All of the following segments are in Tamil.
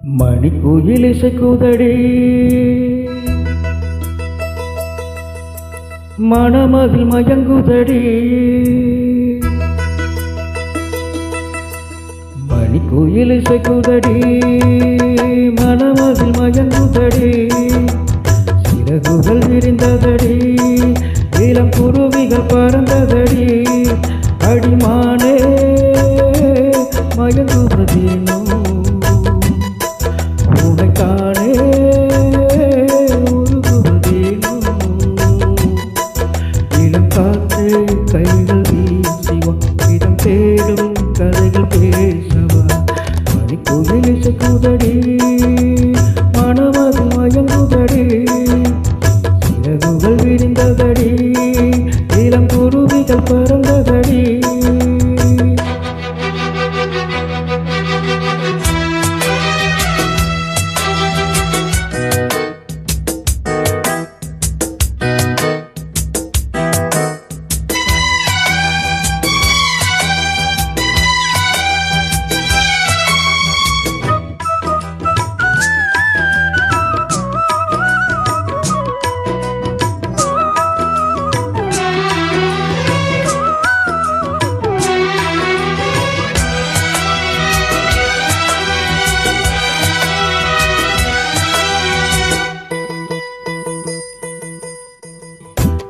மணிக்குயில் இசைக்குதடி மணமகிழ் மயங்குதடி மணிக்குயில் இசைக்குதடி மணமகிழ் மயங்குதடி சிறகுகள் விரிந்ததடி இளம் குருவிகள் பறந்ததடி அடிமானே மயங்குவதேனோ உனைக்கானே உருகுவதேனோ இளம் காற்று கைகள் வீசிவா இடம் தேடும் கதைகள் பேசவா மணிக்குயில் இசைக்குதடி மணமகிழ் மயங்குதடி சிறகுகள் விரிந்ததடி இளம் குருவிகள் பறந்ததடி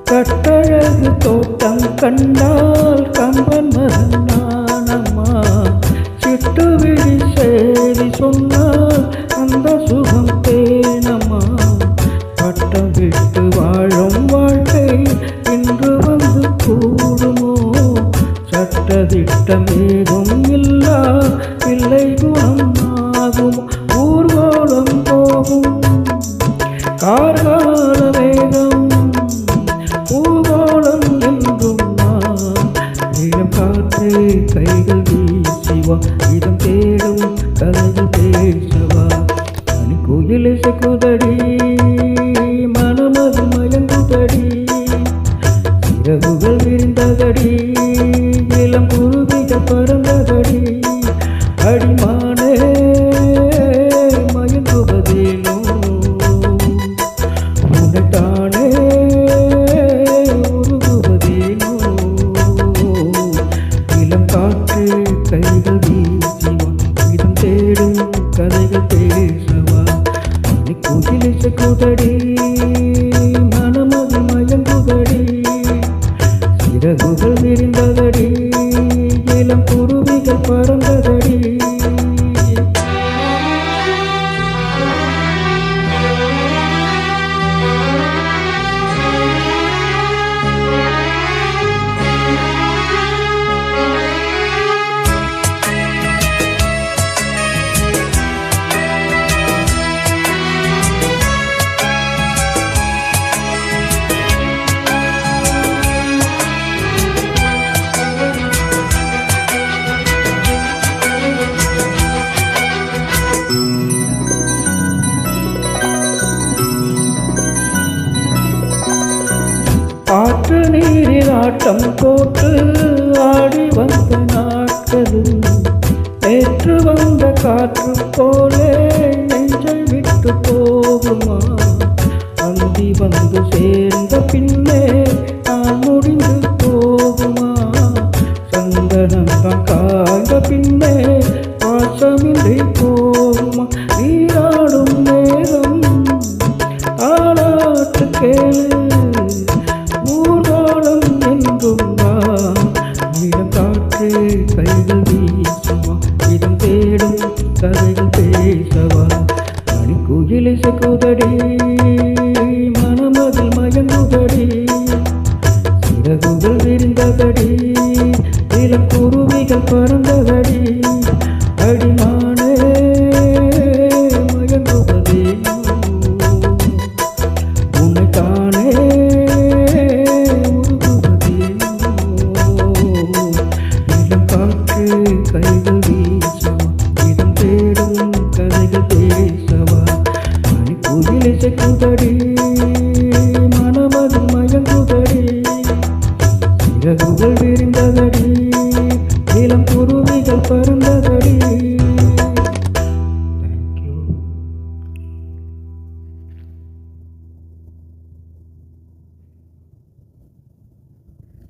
கட்டழகு தோட்டம் கண்டால் கம்பன் மகன் நானம்மா சிட்டு விழி சேரி சொன்னால் அந்த சுகம் தேனம்மா பட்டம் விட்டு வாழும் வாழ்க்கை இன்று வந்து கூடுமோ சட்டதிட்டம் ஏதும் இல்லா பிள்ளை குணம் ஆகும் ஊர்வலம் போகும் கார்கால வேகம் பூகோளம் என்றும் இளம் காற்று கைகள் வீசிவா இடம் தேடும் கதைகள் பேசவா மணிக்குயில் இசைக்குதடி மணமகிழ் மயங்குதடி சிறகுகள் விரிந்ததடி இளம் குருவிகள் பறந்ததடி அடிமானே மயங்குவதேனோ உனைத்தானே கைகள் வீசிவா இடம் தேடும் கதைகள் பேசவா மணிக்குயில் இசைக்குதடி மணமகிழ் மயங்குதடி சிறகுகள் விரிந்ததடி இளம் குருவிகள் பறந்ததடி ஆற்று நீரில் ஆட்டம் போட்டு ஆடி வந்த நாட்களும் நேற்று வந்த காற்று போலே நெஞ்சை விட்டு போகுமா அந்தி வந்து சேர்ந்த பின்னே நான் முடிந்து போகுமா சந்தனம் தான் காய்ந்த பின்னே பாசமின்றி போகுமா நீராடும் நேரம் ஆளாட்டு கேளு கைகள் வீசுவா இடம் தேடும் கதைகள் பேசவா மணிக்குயில் இசைக்குதடி மணமகிழ் மயங்குதடி சிறகுகள் விரிந்ததடி இளம் குருவிகள் பறந்ததடி அடிமானே மயங்குவதேனோ உனைத்தானே கைகள்